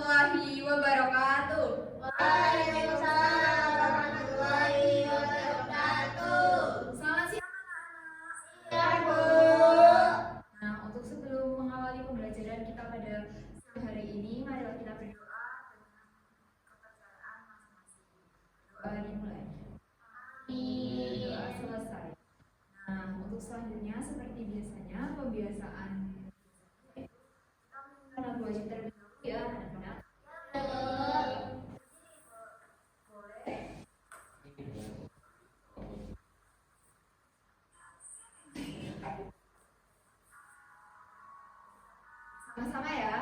warahmatullahi wabarakatuh. Waalaikumsalam warahmatullahi wabarakatuh. Selamat siang anak-anak. Iya, Bu. Nah, untuk sebelum mengawali pembelajaran kita pada siang hari ini, marilah kita berdoa dengan kepercayaan masing-masing. Doa dimulai. Doa selesai. Nah, untuk selanjutnya seperti biasanya pembiasaan kita menyanyikan lagu wajib terlebih dahulu ya anak-anak. Boleh. Sama-sama ya.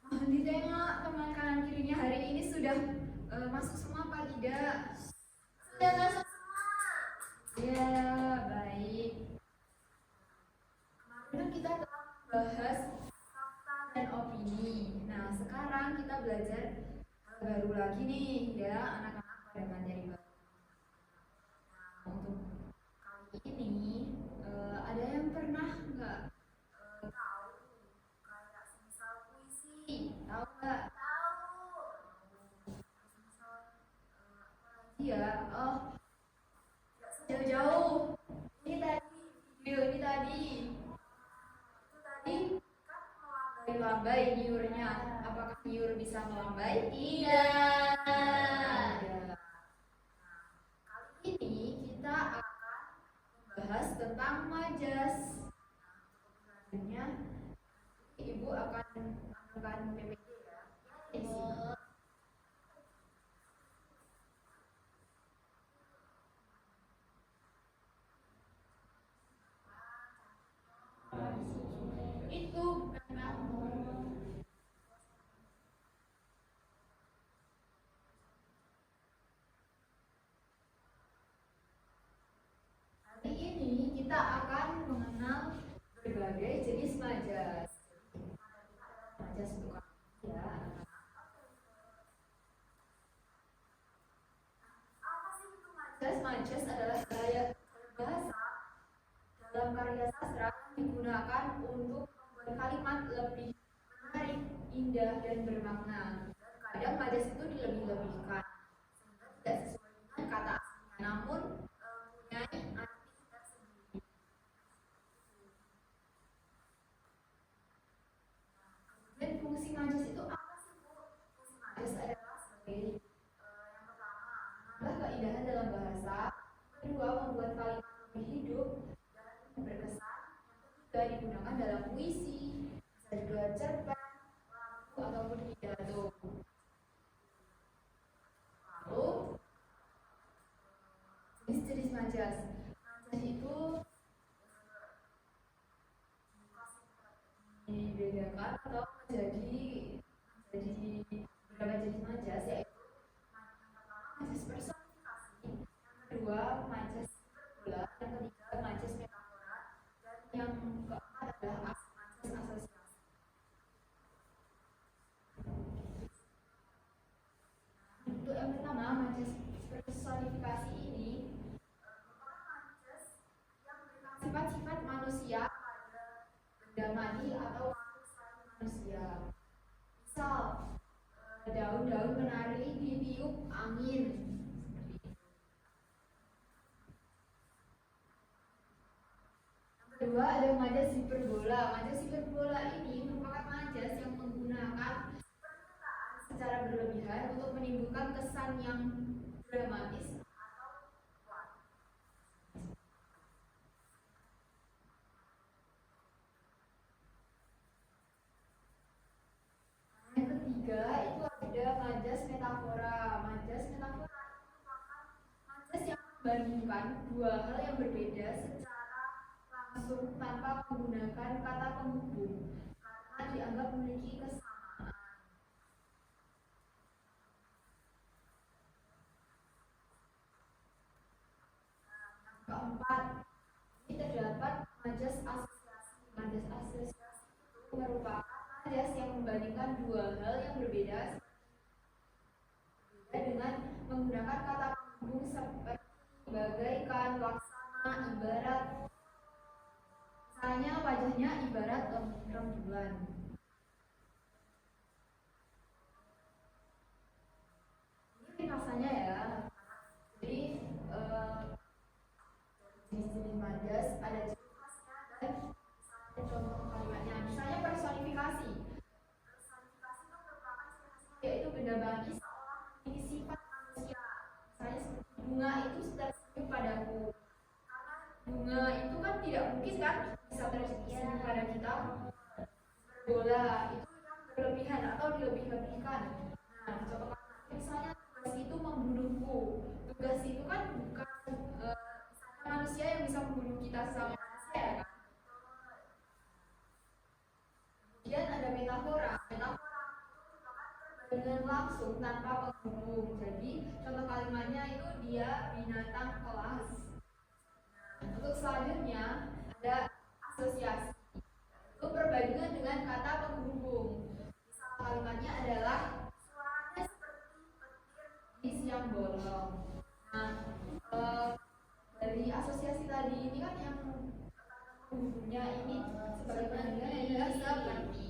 Mohon ditengok teman kanan kirinya hari ini sudah masuk semua apa tidak? Sudah masuk semua. Ya, baik. Kemarin kita telah membahas fakta dan opini. Nah, sekarang kita belajar hal baru lagi nih ya, anak-anak pada materi baru. Nah, untuk kali ini ada yang pernah nggak tahu kayak semisal puisi? Tahu nggak? Tahu. Semisal apa lagi ya? Oh, nggak jauh-jauh. Ini tadi video ini tadi. Itu tadi kan melambai nyurnya. Apakah nyur bisa melambai? Tidak. Tidak. Nah, kali ini kita akan membahas tentang majas. Nah, selanjutnya Ibu akan ambilkan PPT ya. Di sini. Itu bukan kamu. Hari ini kita akan mengenal berbagai jenis majas. Majas untuk kamu ya. Apa sih itu majas? Majas adalah gaya bahasa dalam karya sastra yang digunakan untuk membuat kalimat lebih menarik, indah, dan bermakna. Dan kadang majas itu dilebih-lebihkan sehingga tidak sesuai dengan kata aslinya, namun punya arti tersendiri. Kemudian fungsi majas itu apa sih, Bu? Fungsi majas adalah sebagai yang pertama menambah dalam puisi, bisa juga cerpen, lagu ataupun pidato. Lalu jenis-jenis majas. Majas itu dibedakan atau menjadi beberapa jenis majas, yaitu majas personifikasi, yang kedua majas hiperbola, yang ketiga majas metafora, dan yang keempat adalah majas asosiasi. Untuk yang pertama, majas personifikasi ini merupakan majas yang memberikan sifat-sifat manusia pada benda mati atau makhluk selain manusia. Misal, daun-daun menari ditiup angin. Yang kedua ada majas hiperbola. Majas hiperbola ini merupakan majas yang menggunakan permukaan secara berlebihan untuk menimbulkan kesan yang dramatis atau kuat. Yang ketiga itu ada majas metafora. Majas metafora itu merupakan majas yang membandingkan dua hal yang berbeda secara langsung tanpa menggunakan kata penghubung karena dianggap memiliki kesamaan. Yang keempat, ini terdapat majas asosiasi. Majas asosiasi itu merupakan majas yang membandingkan dua hal yang berbeda dengan menggunakan kata penghubung seperti bagaikan, laksana, ibarat. Misalnya wajahnya ibarat rembulan. Ini ringkasannya ya. Jadi jenis-jenis majas ada ciri khasnya dan misalnya contoh kalimatnya. Misalnya personifikasi. Personifikasi itu merupakan ciri khasnya yaitu benda mati seolah memiliki sifat manusia. Misalnya seperti bunga itu tersenyum padaku. Karena bunga itu kan tidak mungkin kan bisa tersenyum pada kita. Bola itu yang berlebihan atau dilebih-lebihkan. Nah, contoh kalimatnya misalnya tugas itu membunuhku. Tugas itu kan bukan manusia yang bisa membunuh kita sama manusia ya kan. Kemudian ada metafora. Metafora itu merupakan perbandingan langsung tanpa penghubung. Jadi contoh kalimatnya itu dia binatang kelas. Untuk selanjutnya ada asosiasi. Itu perbandingan dengan kata penghubung. Misal kalimatnya adalah suaranya seperti petir di siang bolong. Nah, dari asosiasi tadi ini kan yang penghubungnya ini sebagai perbandingan adalah seperti.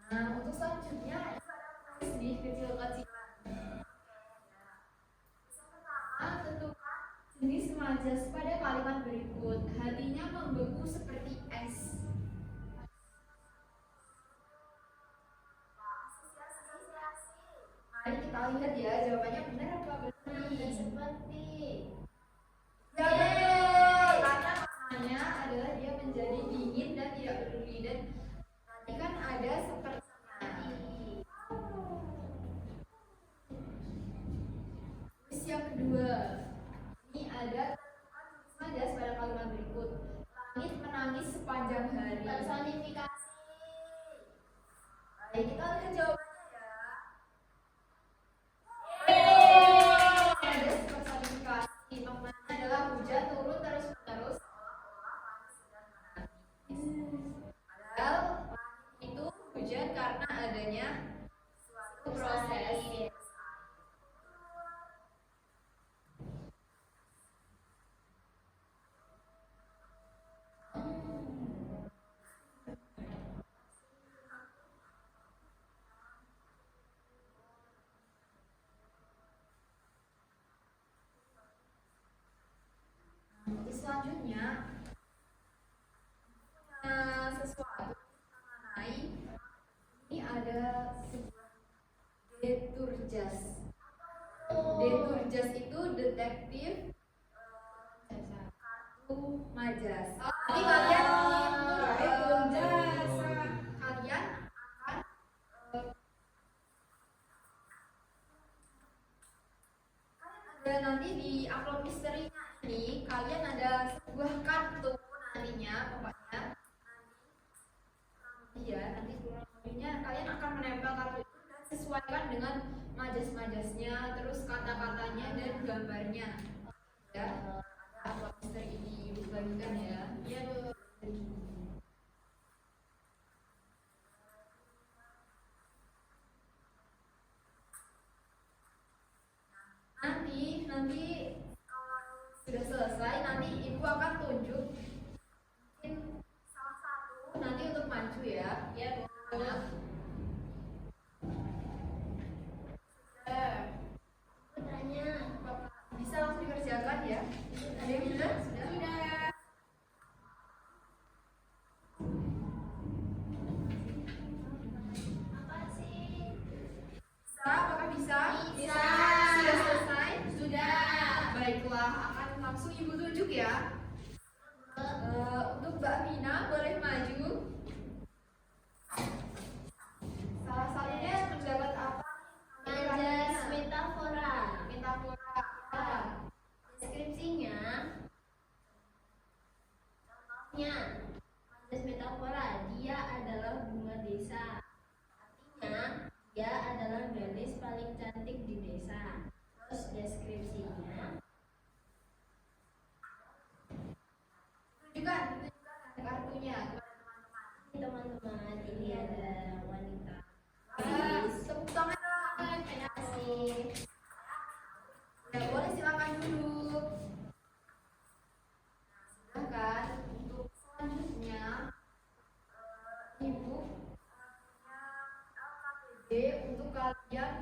Nah, untuk selanjutnya itu ada tulis nih kecil-kecilan. Tentukan jenis majas pada kalimat berikut. Hatinya membeku seperti es. Mari kita lihat ya jawabannya benar apa benar. Seperti. Ya betul. Karena maknanya adalah dia menjadi dingin dan tidak peduli. Dan tadi kan ada sepertinya. Terus yang kedua, ini ada tentukan jenis majas pada kalimat berikut. Langit menangis sepanjang hari. Personifikasi. Baik, kita lihat jawabannya ya. Majas personifikasi maknanya adalah hujan turun terus-menerus seolah-olah langit sedang menangis. Padahal langit itu hujan karena adanya suatu proses. Selanjutnya sesuatu mengenai ini ada sebuah deturjas. Deturjas itu detektif majas. Nanti kalian belum jelas. kalian akan ada nanti di upload misterinya ini kalian ada sebuah kartu nantinya pokoknya iya nanti kurang lebihnya kalian akan menempel kartu itu dan sesuaikan dengan majas-majasnya terus kata-katanya dan gambarnya ya ada upload misteri ini dibagikan ya Iya, Bu. nanti kalau sudah selesai nanti ibu akan tunjuk mungkin salah satu nanti untuk maju ya Iya, Bu. anak Putranya. bisa langsung dikerjakan ya ada yang sudah Sudah. Apa sih? bisa apakah bisa Bisa. sudah selesai Sudah. baiklah akan langsung ibu tunjuk ya. Untuk Mbak Mina boleh maju. Salah satunya mendapat apa? Majas metafora. Metafora. Deskripsinya. Contohnya, majas metafora, dia adalah bunga desa. Artinya, dia adalah gadis paling cantik di desa. Terus deskripsinya. Tunjukkan ada kartunya Teman-teman, ini ada wanita. tepuk tangan dong. Terima kasih. Ya boleh silakan duduk. Silakan untuk selanjutnya ibu punya LKPD untuk kalian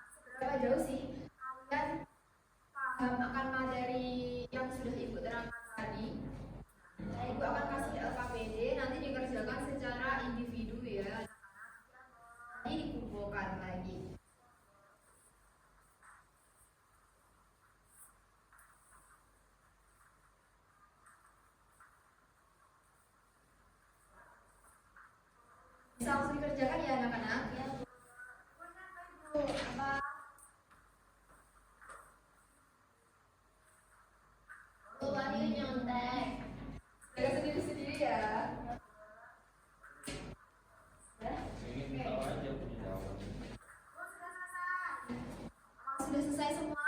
seberapa jauh sih kalian paham akan materi yang sudah ibu terangkan tadi. Nah, ibu akan kasih LKPD nanti dikerjakan secara individu ya. Nanti dikumpulkan lagi. Bisa langsung dikerjakan ya anak-anak. Ya, Bu, apa? Bu Wahyu nyontek. Jaga sendiri-sendiri ya. Ingin tahu aja punya jawaban. Apakah sudah selesai semua?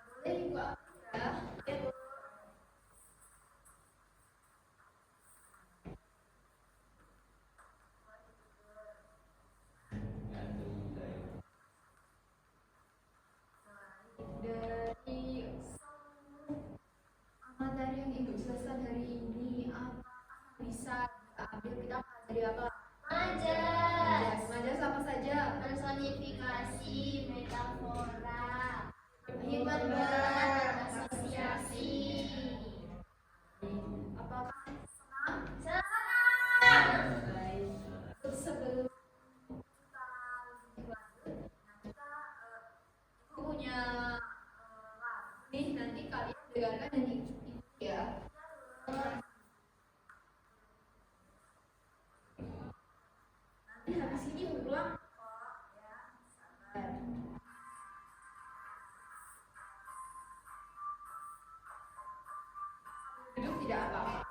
Boleh ibu ambil ya. Ya, Bu. Dari materi yang ibu jelaskan hari ini apakah bisa diambil kita pelajari apa? Majas. Majas apa saja? Personifikasi, metafora, Hiperbola, asosiasi. Apakah senang? Senang. Baik. Terus sebelum kita lebih lanjut, kita ibu punya nih nanti kalian dengarkan dan ikuti ya. Nanti habis ini ulang kok ya. Sabar. Duduk tidak apa-apa.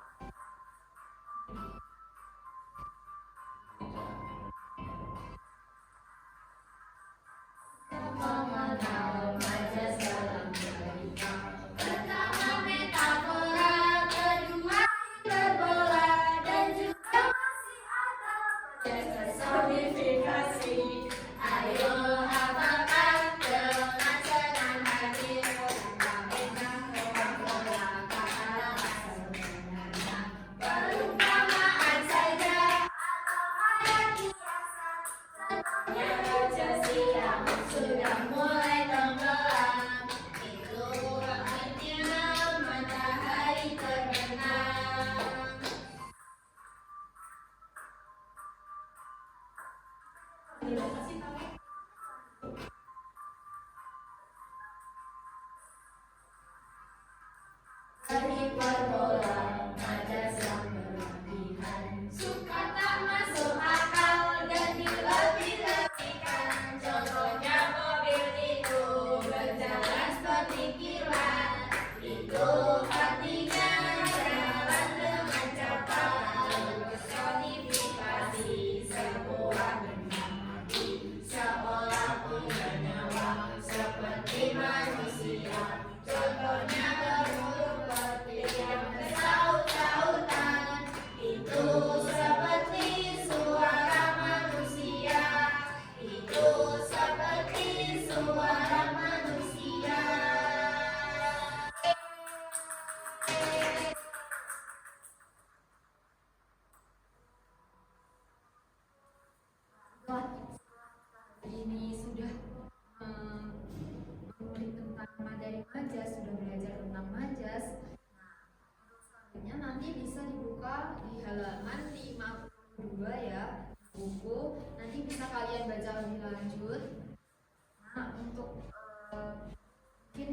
Mengenal majas dalam cerita. Pertama metafora, kedua hiperbola, dan juga masih ada personifikasi. Ayo hafalkan dengan senang hati. Tentang metafora, kata-kata sederhana. Hiperbola, majas yang berlebihan, suka tak masuk akal, jadi lebih-lebihkan. Contohnya mobil itu berjalan seperti kilat, itu artinya jalan dengan cepat. Personifikasi sebuah benda mati, seolah punya nyawa seperti manusia. Contohnya gemuruh petir yang bersaut-sautan, itu seperti suara manusia. Itu seperti suara manusia. Ini sudah mengulik tentang materi majas, sudah belajar tentang majas. Selanjutnya nanti bisa dibuka di halaman 52 ya, buku. Nanti bisa kalian baca lebih lanjut. Nah, untuk mungkin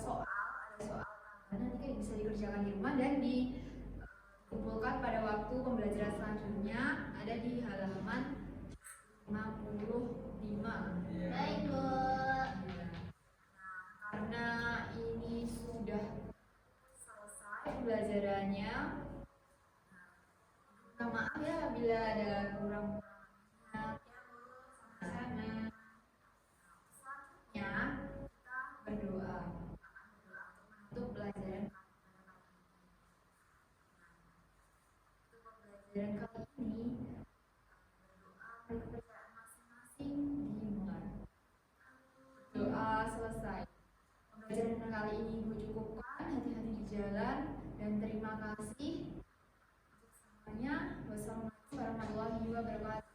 soal, ada soal tambahan nanti kayak bisa dikerjakan di rumah dan dikumpulkan pada waktu pembelajaran selanjutnya, ada di halaman 55. Baik, Bu. Karena ini sudah selesai pembelajarannya, minta maaf ya bila ada kurang-kurangnya. Sama-sama. Selanjutnya kita berdoa untuk pembelajaran kali ini. Pekerjaan masing-masing dimulai. Doa selesai. Pembelajaran kali ini Ibu cukupkan. Hati-hati di jalan dan terima kasih untuk semuanya. Wassalamualaikum warahmatullahi wabarakatuh.